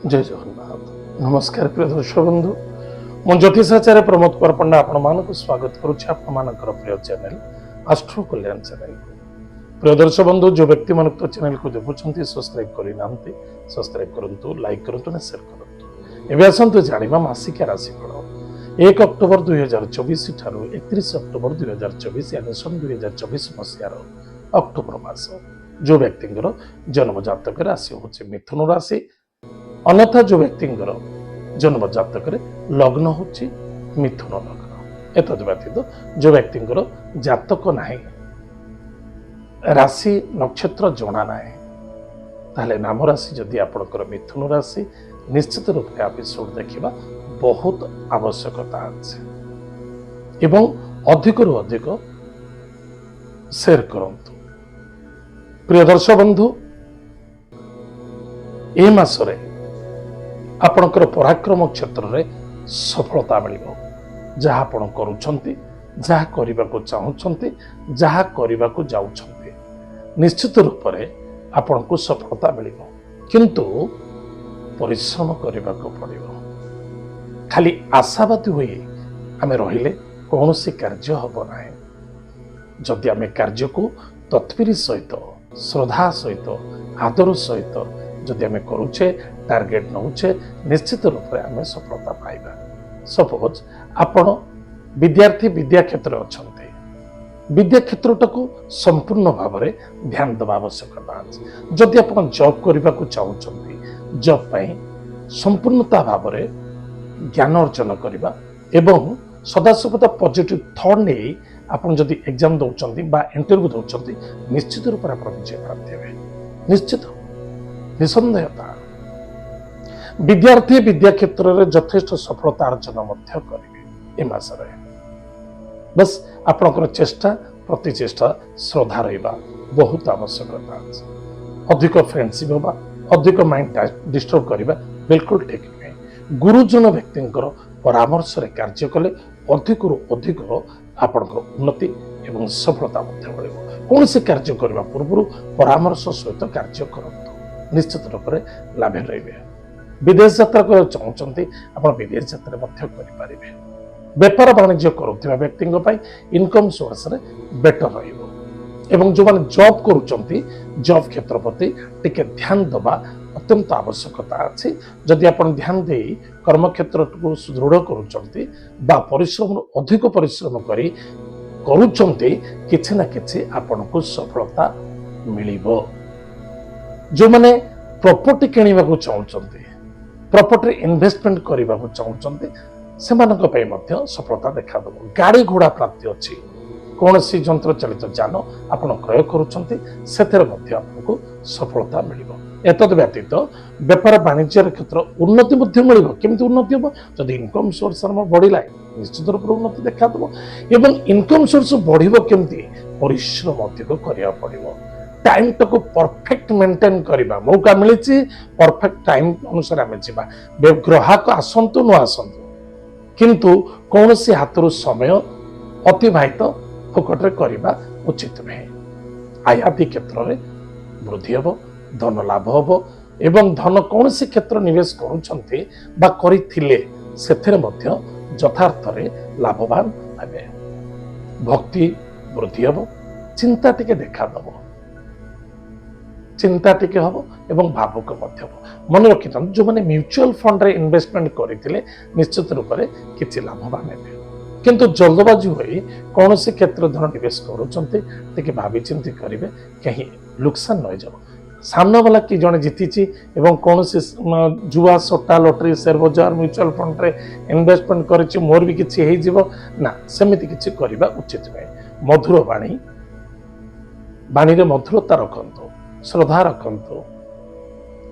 जय जगन्नाथ। नमस्कार प्रिय दर्शक बंधु, मु ज्योतिषाचार्य प्रमोद कुमार पंडा आपण स्वागत करुच्ची आपणकर प्रिय चैनल आस्ट्रो कल्याण चैनल। प्रिय दर्शक बंधु, जो व्यक्ति मान चैनल को देखुं सब्सक्राइब करना सब्सक्राइब करूँ, लाइक करूँ, शेयर करूँ। एवं आसतु जाना मासिका राशिफल 1 अक्टोबर 2024 ठारू 31 अक्टोबर 2024 यानी सन 2024 मसीहार अक्टोबर मास जो व्यक्ति जन्म जातक राशि हूँ मिथुन राशि, अन्यथा जो व्यक्ति जन्म जातक लग्न हूँ मिथुन लग्न। एतद व्यतीत जो व्यक्ति जातक ना राशि नक्षत्र जना ना ताहले नाम राशि जदि आपणकर मिथुन राशि निश्चित रूप से एपिसोड देखा बहुत आवश्यकता अच्छे एवं अधिक रु अधिक शेयर करंतु। प्रिय दर्शक बंधु, ए मासरे आपणकर पराक्रम क्षेत्र में सफलता मिलिबो। जहाँ आपण करूछंती, जहाँ करने को चाहूछंती, जहाँ करने को जाउछंती, निश्चित रूप से आपण को सफलता मिलिबो, किंतु परिश्रम करने को पड़िबो। खाली आशावादी हुए आमे रहिले कौन सी कार्य हब ना। जदि आमे कार्य को तत्परी सहित श्रद्धा सहित आदर सहित जदि आमे करूचे, टार्गेट नौचे, निश्चित रूप से आमे सफलता पाइबा। सपोज आपण विद्यार्थी विद्या क्षेत्र अच्छे, विद्या क्षेत्रटा को संपूर्ण भाव में ध्यान देवा आवश्यकता अच्छे। जदि आप जॉब करने को चाहते, जॉब पाई संपूर्णता भाव में ज्ञान अर्जन करवा एवं सदासर्वदा पॉजिटिव थॉट नहीं आपन जदि एग्जाम दौरान बा इंटरव्यू दौरान निश्चित रूप से आप विजय प्राप्त हे। निश्चित निसंदेहता विद्यार्थी विद्या क्षेत्र में यथेष्ट सफलता अर्जन करेंगे ए मासरे। बस आपनकर चेष्टा प्रतिचेष्टा श्रद्धा रहा बहुत आवश्यकता अच्छे। अधिक फ्रेंडशिप होगा, अधिक माइंड डिस्टर्ब करवा बिल्कुल ठीक नहीं। गुरुजन व्यक्ति परामर्श रे कार्य कले अधिक रु अधिक आपनकर उन्नति एवं सफलता मिल। कौन से कार्य करने पूर्व परामर्श सहित कार्य करंतु, निश्चित रूप से लाभ रहिबे। विदेश यात्रा करने चाहते आप विदेश यात्रा करें। बेपार वाणिज्य करुवा व्यक्ति इनकम सोर्स रे बेटर रहिबो। एवं जो मैंने जॉब करुचंती, जॉब क्षेत्र प्रति टिके ध्यान दबा अत्यंत आवश्यकता अच्छी। जदि आप ध्यान दे कर्म क्षेत्र को सुदृढ़ करुचंती बा परिश्रम अधिक परिश्रम करी करुचंती, किछि ना किछि आपन को सफलता मिलिबो। जो माने प्रॉपर्टी किनिबा को चाहउचंती, प्रॉपर्टी इन्वेस्टमेंट करबा को चाहउचंती, सेमानक पय मध्य सफलता देखा दबो। गाड़ी घोड़ा प्राप्ति अछि, कौन सी यंत्र चलित जान आपन क्रय करुचंती, सेथरे मध्य आपको सफलता मिलिबो। एतद व्यतीत व्यापार वाणिज्य क्षेत्र उन्नति मिल। केमती उन्नति हम जदि इनकम सोर्स बढ़ला निश्चित रूप से उन्नति देखा दब। एवं इनकम सोर्स बढ़ केमती परिश्रम अधिक करा पड़ो। टाइम टाक परफेक्ट मेंटेन करवा मौका मिली, परफेक्ट टाइम अनुसार आम जा। ग्राहक आसतु न आसतु, किंतु कौन सी हाथ समय अतिबाहित फोकटे करवा उचित नुहे। आयाति क्षेत्र में वृद्धि हम, धन लाभ हम एवं धन कौन सी क्षेत्र निवेश करुछंती बा करिथिले सेथरे मध्य यथार्थ रे लाभवान हेबे। भक्ति वृद्धि हम, चिंता टिके देखा दब, चिंता टिके हम एवं भावुक मध्य हम। मन रखि जो माने म्यूचुअल फंड रे इन्वेस्टमेंट करिथिले निश्चित रूप से किछि लाभवान हेबे। किंतु जल्दबाजी हुई कौन से क्षेत्र धन निवेश करुचंती टिके भावी चिंती करिवे, कहीं नुकसान न जाओ। सामना वाला कि जने जीतीची एवं कौन से जुआ सट्टा लॉटरी शेयर बाजार म्यूचुअल फंड रे इन्वेस्टमेंट करिछि मोर भी किछि हे जीवो ना, सेमिति किछि करबा उचित नै। मधुर वाणी, वाणी रे मधुरता रखंतु, श्रद्धा रखंतु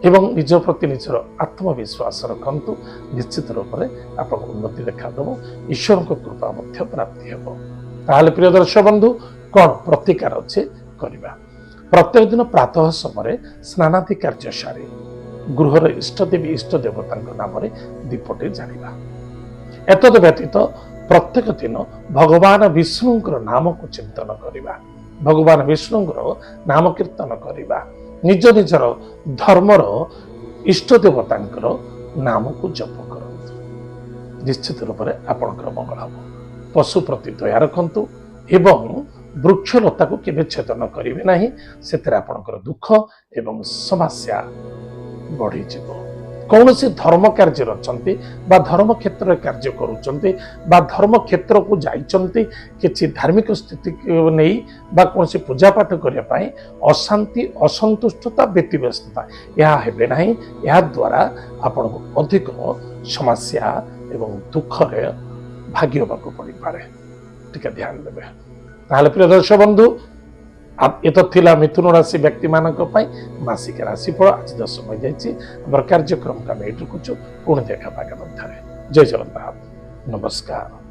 एवं निज प्रति निजर आत्मविश्वास रखंतु। निश्चित रूप से आप उन्नति देखा दब, ईश्वर को कृपा मध्य प्राप्ति हेबो। ताहले प्रिय दर्शक बंधु, कौन प्रतिकार अच्छे करबा। प्रत्येक दिन प्रातः समय स्नानादि कार्य सारी गृहर इष्टदेवी इष्ट देवता नाम दीपटे जाना। एतद व्यतीत प्रत्येक दिन भगवान विष्णुंकर नाम को चिंतन करवा, भगवान विष्णुंकर नाम कीर्तन करवा, निज निजर धर्मर इष्ट देवतांकर नाम को जप करंतु निश्चित रूप से आपणकर मंगल हम पशु प्रति दया रखंतु एवं वृक्षलता को केवे छेदन करेंगे ना से आपणकर दुख एवं समस्या बढ़ी कौन से धर्म कार्य रचंती बा धर्म क्षेत्र में कार्य करुचंती बा धर्म क्षेत्र को जाइचंती किसी धार्मिक स्थिति को नहीं बा कौन से पूजा पाठ करने पाए अशांति असंतुष्टता व्यतिव्यस्तता यह हेबे नहीं यह द्वारा आपण को अधिक समस्या एवं दुख रे भाग्य होगा पड़ पारे टिके ध्यान देवे ताहले प्रिय दर्शक बंधु ये तो थिला मिथुन राशि व्यक्ति मानक मासिक राशिफल आज समय जाइए कार्यक्रम का रखुचु पुणी देखा पागे जय जगन्नाथ नमस्कार।